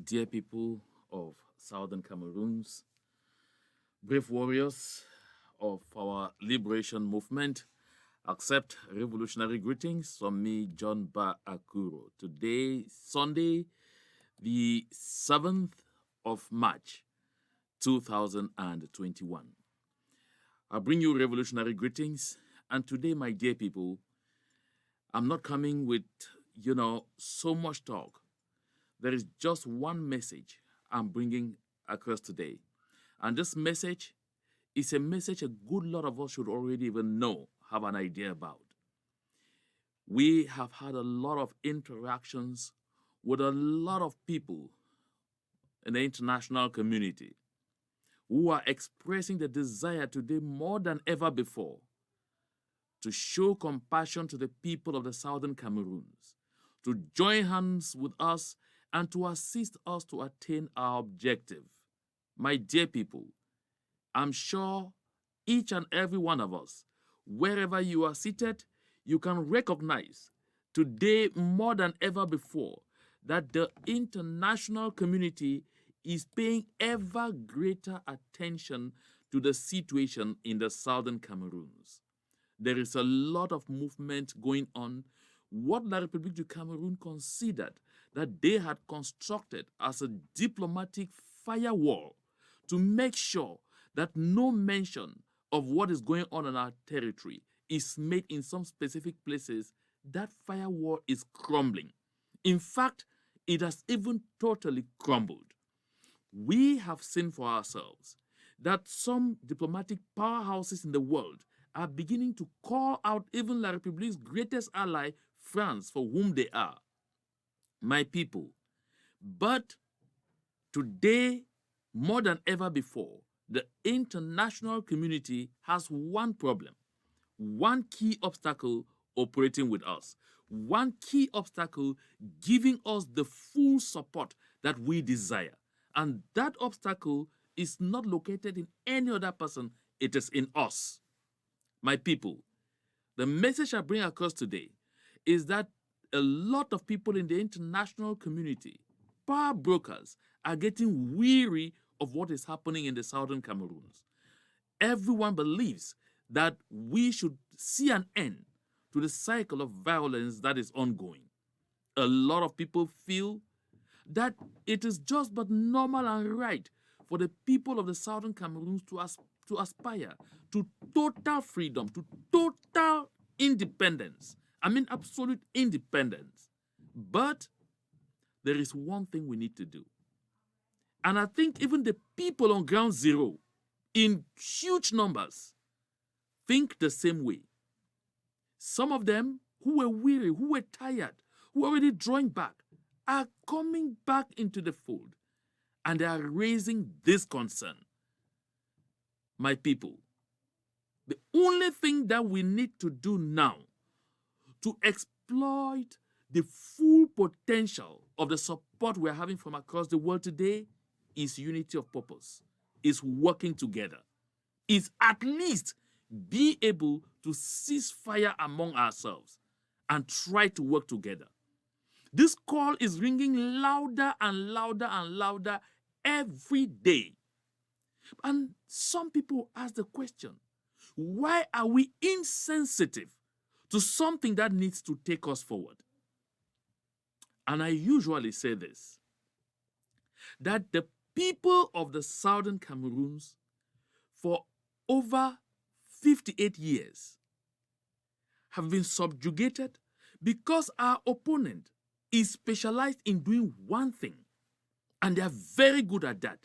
dear people of southern Cameroons, brave warriors of our liberation movement, accept revolutionary greetings from me, John Ba Akuro. Today, Sunday, the 7th of March, 2021. I bring you revolutionary greetings, and today, my dear people, I'm not coming with, so much talk. There is just one message I'm bringing across today. And this message is a message a good lot of us should already even know, have an idea about. We have had a lot of interactions with a lot of people in the international community who are expressing the desire today more than ever before to show compassion to the people of the southern Cameroons, to join hands with us and to assist us to attain our objective. My dear people, I'm sure each and every one of us, wherever you are seated, you can recognize today more than ever before that the international community is paying ever greater attention to the situation in the southern Cameroons. There is a lot of movement going on. What La République du Cameroon considered that they had constructed as a diplomatic firewall to make sure that no mention of what is going on in our territory is made in some specific places, that firewall is crumbling. In fact, it has even totally crumbled. We have seen for ourselves that some diplomatic powerhouses in the world are beginning to call out even La République's greatest ally, France, for whom they are. My people, but today, more than ever before, the international community has one problem, one key obstacle operating with us, one key obstacle giving us the full support that we desire. And that obstacle is not located in any other person, it is in us. My people, the message I bring across today is that a lot of people in the international community, power brokers, are getting weary of what is happening in the southern Cameroons. Everyone believes that we should see an end to the cycle of violence that is ongoing. A lot of people feel that it is just but normal and right for the people of the southern Cameroons to aspire to total freedom, to total independence. I mean, absolute independence. But there is one thing we need to do. And I think even the people on ground zero, in huge numbers, think the same way. Some of them who were weary, who were tired, who were already drawing back, are coming back into the fold. And they are raising this concern. My people, the only thing that we need to do now to exploit the full potential of the support we're having from across the world today is unity of purpose, is working together, is at least be able to cease fire among ourselves and try to work together. This call is ringing louder and louder and louder every day. And some people ask the question, why are we insensitive to something that needs to take us forward? And I usually say this, that the people of the southern Cameroons for over 58 years have been subjugated because our opponent is specialized in doing one thing, and they are very good at that,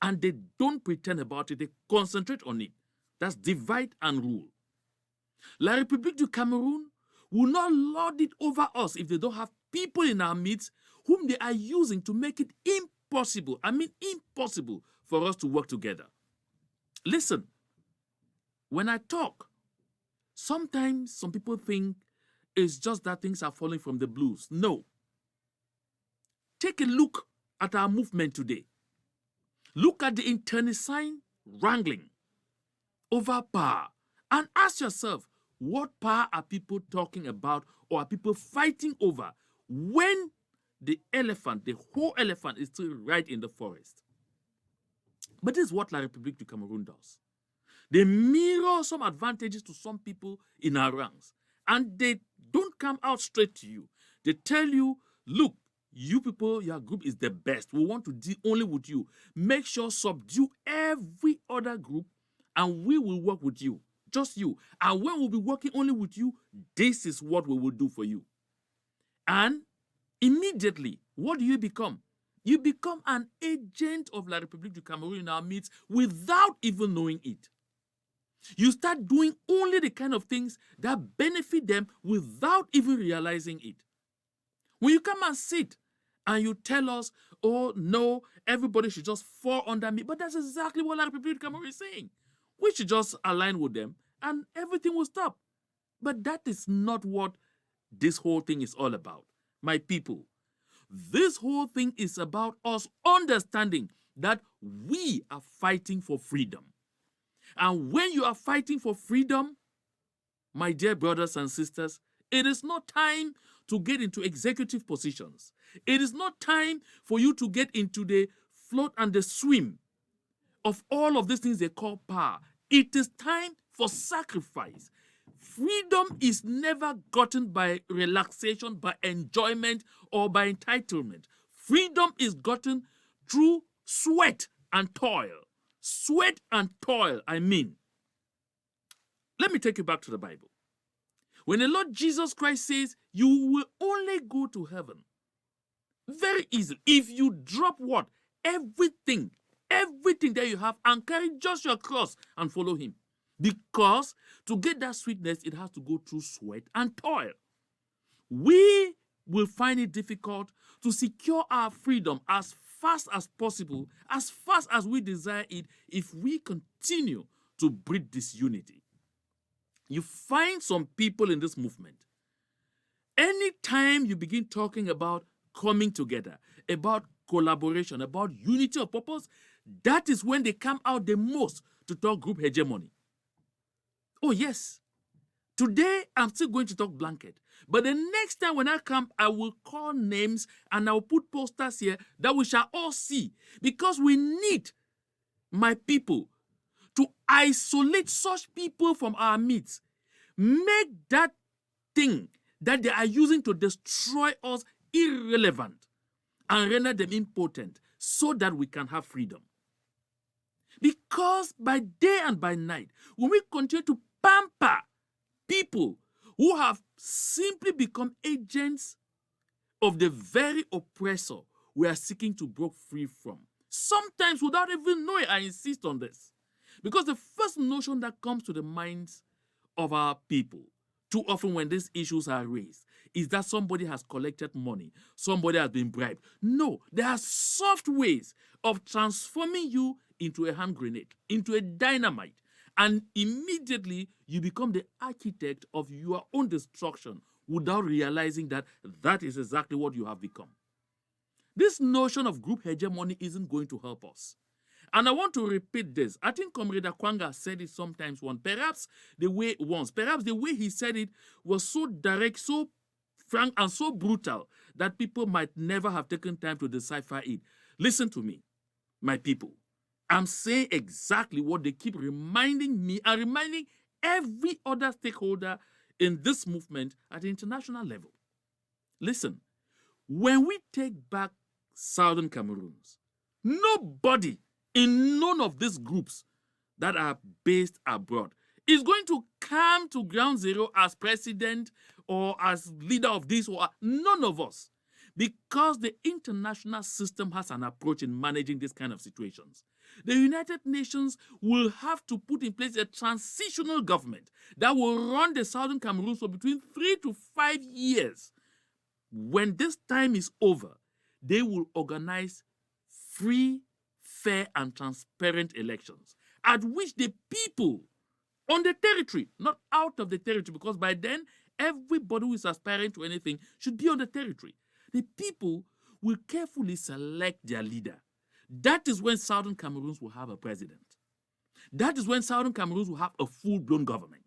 and they don't pretend about it, they concentrate on it. That's divide and rule. La République du Cameroun will not lord it over us if they don't have people in our midst whom they are using to make it impossible, impossible for us to work together. Listen, when I talk, sometimes some people think it's just that things are falling from the blues. No. Take a look at our movement today. Look at the internecine wrangling over power and ask yourself, what power are people talking about or are people fighting over when the elephant, the whole elephant, is still right in the forest. But this is what La République du Cameroon does. They mirror some advantages to some people in our ranks, and they don't come out straight to you. They tell you, look, you people, your group is the best. We want to deal only with you. Make sure subdue every other group, and we will work with you. Just you. And when we'll be working only with you, this is what we will do for you. And immediately, what do you become? You become an agent of La République du Cameroon in our midst without even knowing it. You start doing only the kind of things that benefit them without even realizing it. When you come and sit and you tell us, oh no, everybody should just fall under me, but that's exactly what La République du Cameroon is saying. We should just align with them and everything will stop. But that is not what this whole thing is all about. My people, this whole thing is about us understanding that we are fighting for freedom. And when you are fighting for freedom, my dear brothers and sisters, it is not time to get into executive positions. It is not time for you to get into the float and the swim of all of these things they call power. It is time for sacrifice. Freedom is never gotten by relaxation, by enjoyment, or by entitlement. Freedom is gotten through sweat and toil. Sweat and toil, I mean. Let me take you back to the Bible. When the Lord Jesus Christ says, you will only go to heaven, very easily, if you drop what? Everything that you have and carry just your cross and follow him. Because to get that sweetness, it has to go through sweat and toil. We will find it difficult to secure our freedom as fast as possible, as fast as we desire it, if we continue to breed disunity. You find some people in this movement, anytime you begin talking about coming together, about collaboration, about unity of purpose, that is when they come out the most to talk group hegemony. Oh yes, today I'm still going to talk blanket. But the next time when I come, I will call names and I will put posters here that we shall all see. Because we need, my people, to isolate such people from our midst. Make that thing that they are using to destroy us irrelevant and render them impotent so that we can have freedom. Because by day and by night, when we continue to pamper people who have simply become agents of the very oppressor we are seeking to break free from, sometimes without even knowing, I insist on this. Because the first notion that comes to the minds of our people, too often when these issues are raised, is that somebody has collected money, somebody has been bribed. No, there are soft ways of transforming you into a hand grenade, into a dynamite, and immediately you become the architect of your own destruction without realizing that that is exactly what you have become. This notion of group hegemony isn't going to help us. And I want to repeat this. I think Comrade Akwanga said it sometimes once. Perhaps the way he said it was so direct, so frank, and so brutal that people might never have taken time to decipher it. Listen to me, my people. I'm saying exactly what they keep reminding me and reminding every other stakeholder in this movement at the international level. Listen, when we take back Southern Cameroons, nobody in none of these groups that are based abroad is going to come to ground zero as president or as leader of this or none of us, because the international system has an approach in managing this kind of situations. The United Nations will have to put in place a transitional government that will run the Southern Cameroons for between 3 to 5 years. When this time is over, they will organize free, fair, and transparent elections at which the people on the territory, not out of the territory, because by then everybody who is aspiring to anything should be on the territory. The people will carefully select their leader. That is when Southern Cameroons will have a president. That is when Southern Cameroons will have a full-blown government.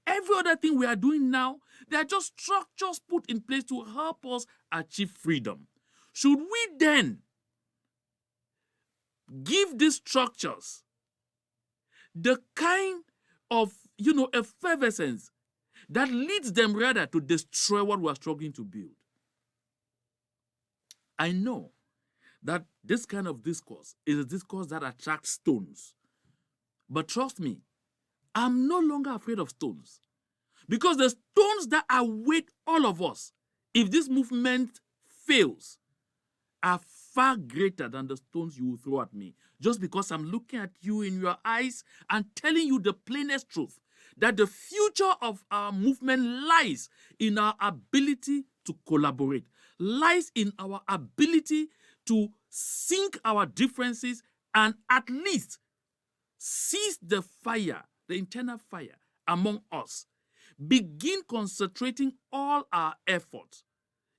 Every other thing we are doing now, they are just structures put in place to help us achieve freedom. should we then give these structures the kind of, effervescence that leads them rather to destroy what we are struggling to build? I know that this kind of discourse is a discourse that attracts stones. But trust me, I'm no longer afraid of stones. Because the stones that await all of us, if this movement fails, are far greater than the stones you will throw at me. Just because I'm looking at you in your eyes and telling you the plainest truth, that the future of our movement lies in our ability to collaborate, lies in our ability to sink our differences and at least seize the fire, the internal fire among us. Begin concentrating all our efforts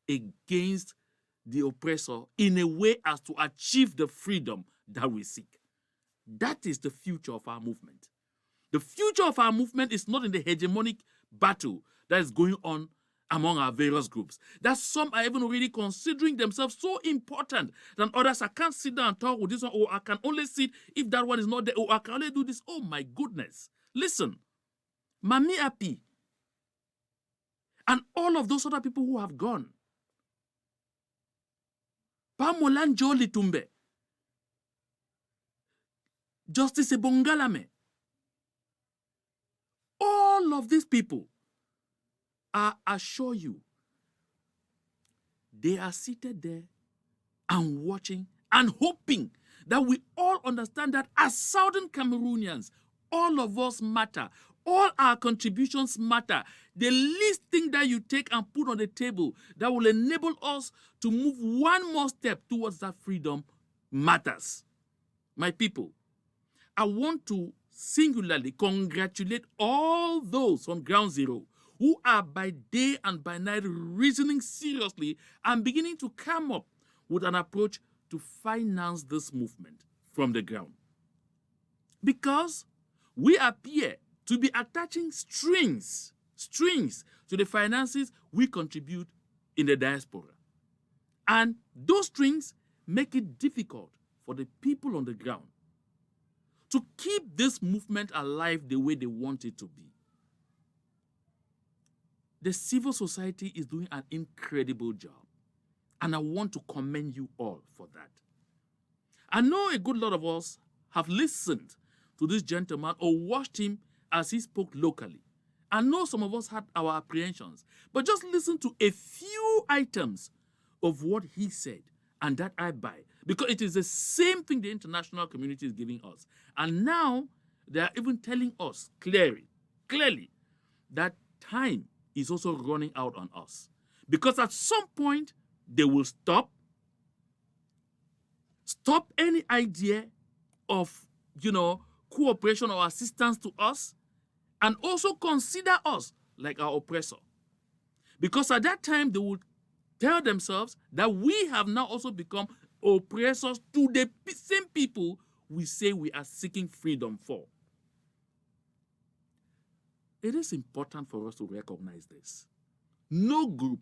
against the oppressor in a way as to achieve the freedom that we seek. That is the future of our movement. The future of our movement is not in the hegemonic battle that is going on among our various groups. That some are even already considering themselves so important than others. I can't sit down and talk with this one, or I can only sit if that one is not there, or I can only do this. Oh my goodness. Listen, Mami Api, and all of those other people who have gone, Pamolanjo Litumbe, Justice Ebongalame, all of these people, I assure you, they are seated there and watching and hoping that we all understand that as Southern Cameroonians, all of us matter. All our contributions matter. The least thing that you take and put on the table that will enable us to move one more step towards that freedom matters. My people, I want to singularly congratulate all those on Ground Zero who are by day and by night reasoning seriously and beginning to come up with an approach to finance this movement from the ground. Because we appear to be attaching strings to the finances we contribute in the diaspora. And those strings make it difficult for the people on the ground to keep this movement alive the way they want it to be. The civil society is doing an incredible job, and I want to commend you all for that. I know a good lot of us have listened to this gentleman or watched him as he spoke locally. I know some of us had our apprehensions, but just listen to a few items of what he said, and that I buy, because it is the same thing the international community is giving us. And now they are even telling us clearly that time is also running out on us. Because at some point, they will stop any idea of, cooperation or assistance to us, and also consider us like our oppressor. Because at that time, they will tell themselves that we have now also become oppressors to the same people we say we are seeking freedom for. It is important for us to recognize this. No group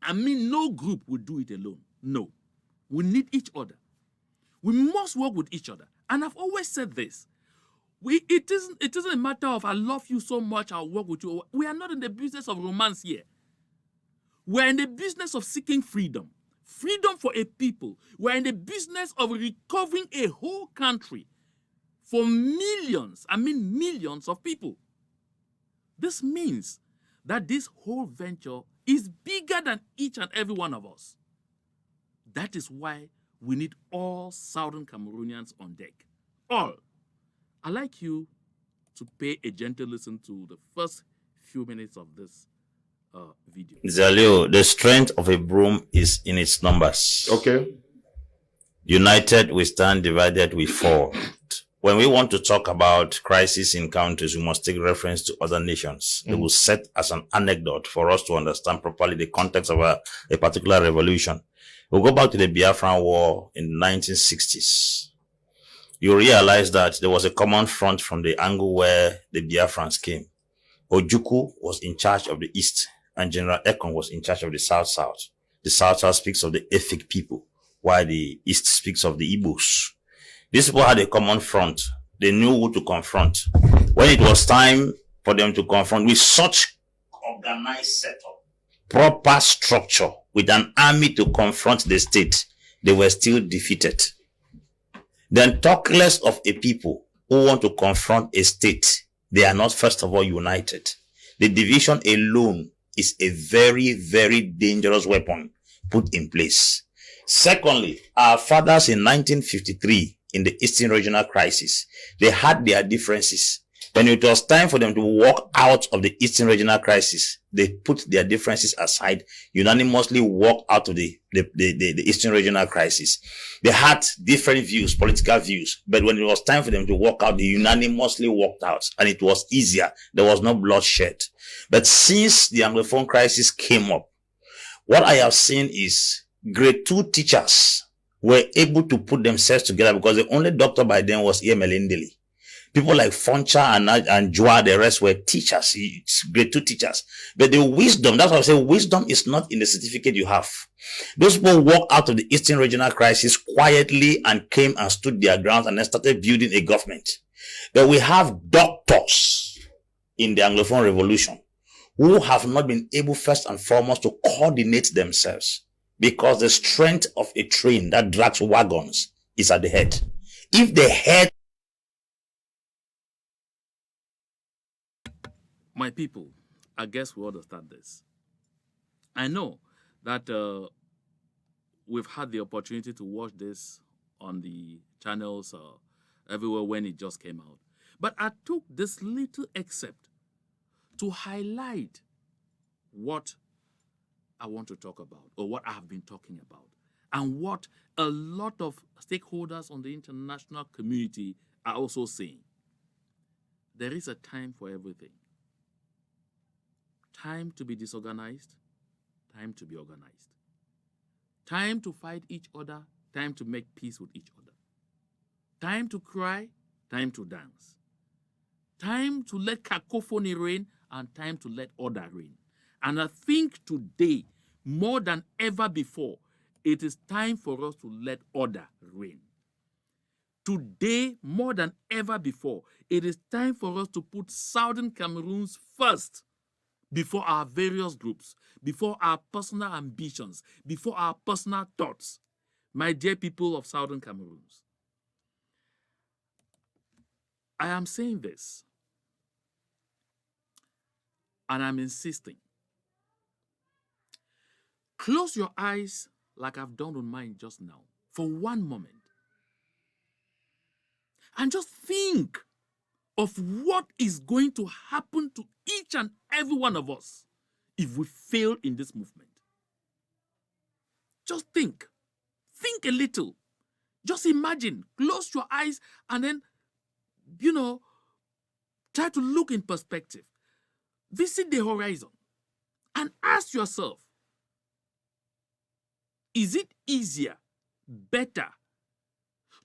will do it alone. No. We need each other. We must work with each other. And I've always said this. It isn't a matter of I love you so much, I'll work with you. We are not in the business of romance here. We're in the business of seeking freedom. Freedom for a people. We're in the business of recovering a whole country for millions of people. This means that this whole venture is bigger than each and every one of us. That is why we need all Southern Cameroonians on deck. All. I'd like you to pay a gentle listen to the first few minutes of this video. Zalio, the strength of a broom is in its numbers. Okay. United we stand, divided we fall. When we want to talk about crisis in countries, we must take reference to other nations. They will set as an anecdote for us to understand properly the context of a particular revolution. We'll go back to the Biafran War in the 1960s. You realize that there was a common front from the angle where the Biafrans came. Ojukwu was in charge of the East, and General Ekon was in charge of the South-South. The South speaks of the Efik people, while the East speaks of the Igbos. These people had a common front. They knew who to confront. When it was time for them to confront with such organized setup, proper structure, with an army to confront the state, they were still defeated. Then talk less of a people who want to confront a state. They are not, first of all, united. The division alone is a very, very dangerous weapon put in place. Secondly, our fathers in 1953, in the Eastern Regional Crisis, they had their differences. When it was time for them to walk out of the Eastern Regional Crisis, they put their differences aside, unanimously walk out of the Eastern Regional Crisis. They had different views, political views, but when it was time for them to walk out, they unanimously walked out, and it was easier. There was no bloodshed. But since the Anglophone crisis came up, what I have seen is grade 2 teachers were able to put themselves together, because the only doctor by then was Emelendeli. People like Foncha and Joa, the rest were teachers, grade 2 teachers. But the wisdom, that's why I say wisdom is not in the certificate you have. Those people walked out of the Eastern Regional Crisis quietly and came and stood their ground and then started building a government. But we have doctors in the Anglophone Revolution who have not been able, first and foremost, to coordinate themselves, because the strength of a train that drags wagons is at the head. If the head... My people, I guess we understand this. I know that we've had the opportunity to watch this on the channels everywhere when it just came out. But I took this little excerpt to highlight what I want to talk about, or what I have been talking about, and what a lot of stakeholders on the international community are also saying. There is a time for everything. Time to be disorganized, time to be organized. Time to fight each other, time to make peace with each other. Time to cry, time to dance. Time to let cacophony reign, and time to let order reign. And I think today, more than ever before, it is time for us to let order reign. Today, more than ever before, it is time for us to put Southern Cameroons first, before our various groups, before our personal ambitions, before our personal thoughts. My dear people of Southern Cameroons, I am saying this, and I'm insisting. Close your eyes like I've done on mine just now for one moment, and just think of what is going to happen to each and every one of us if we fail in this movement. Just think. Think a little. Just imagine. Close your eyes and then, try to look in perspective. Visit the horizon and ask yourself, is it easier, better,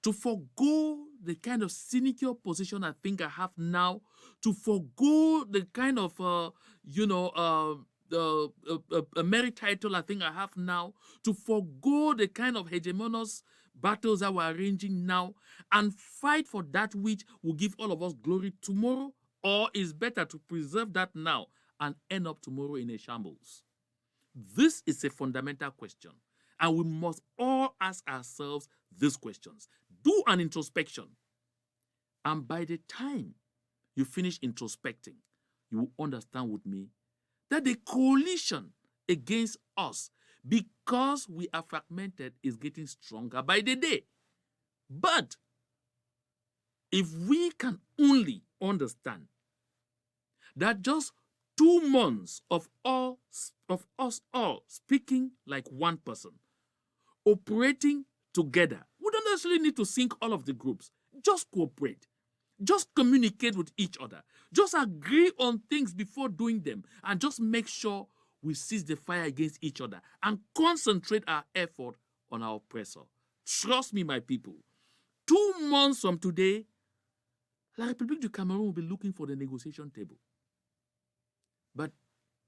to forego the kind of cynical position I think I have now, to forego the kind of, a merit title I think I have now, to forego the kind of hegemonous battles that we're arranging now, and fight for that which will give all of us glory tomorrow? Or is better to preserve that now and end up tomorrow in a shambles? This is a fundamental question, and we must all ask ourselves these questions. Do an introspection, and by the time you finish introspecting, you will understand with me that the coalition against us, because we are fragmented, is getting stronger by the day. But if we can only understand that just 2 months of us all speaking like one person, operating together, we don't necessarily need to sync all of the groups. Just cooperate. Just communicate with each other. Just agree on things before doing them, and just make sure we cease the fire against each other and concentrate our effort on our oppressor. Trust me, my people. 2 months from today, La République du Cameroon will be looking for the negotiation table. But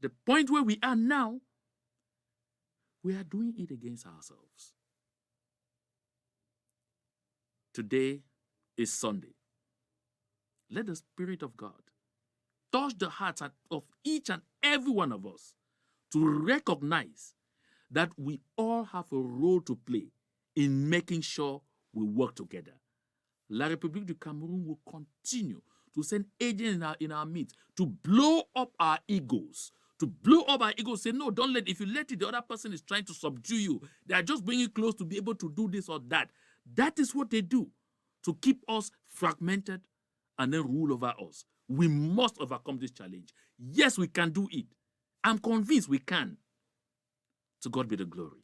the point where we are now, we are doing it against ourselves. Today is Sunday. Let the Spirit of God touch the hearts of each and every one of us to recognize that we all have a role to play in making sure we work together. La République du Cameroon will continue to send agents in our midst to blow up our egos. To blow up our egos, say, no, don't let it. If you let it, the other person is trying to subdue you. They are just bringing you close to be able to do this or that. That is what they do to keep us fragmented and then rule over us. We must overcome this challenge. Yes, we can do it. I'm convinced we can. To God be the glory.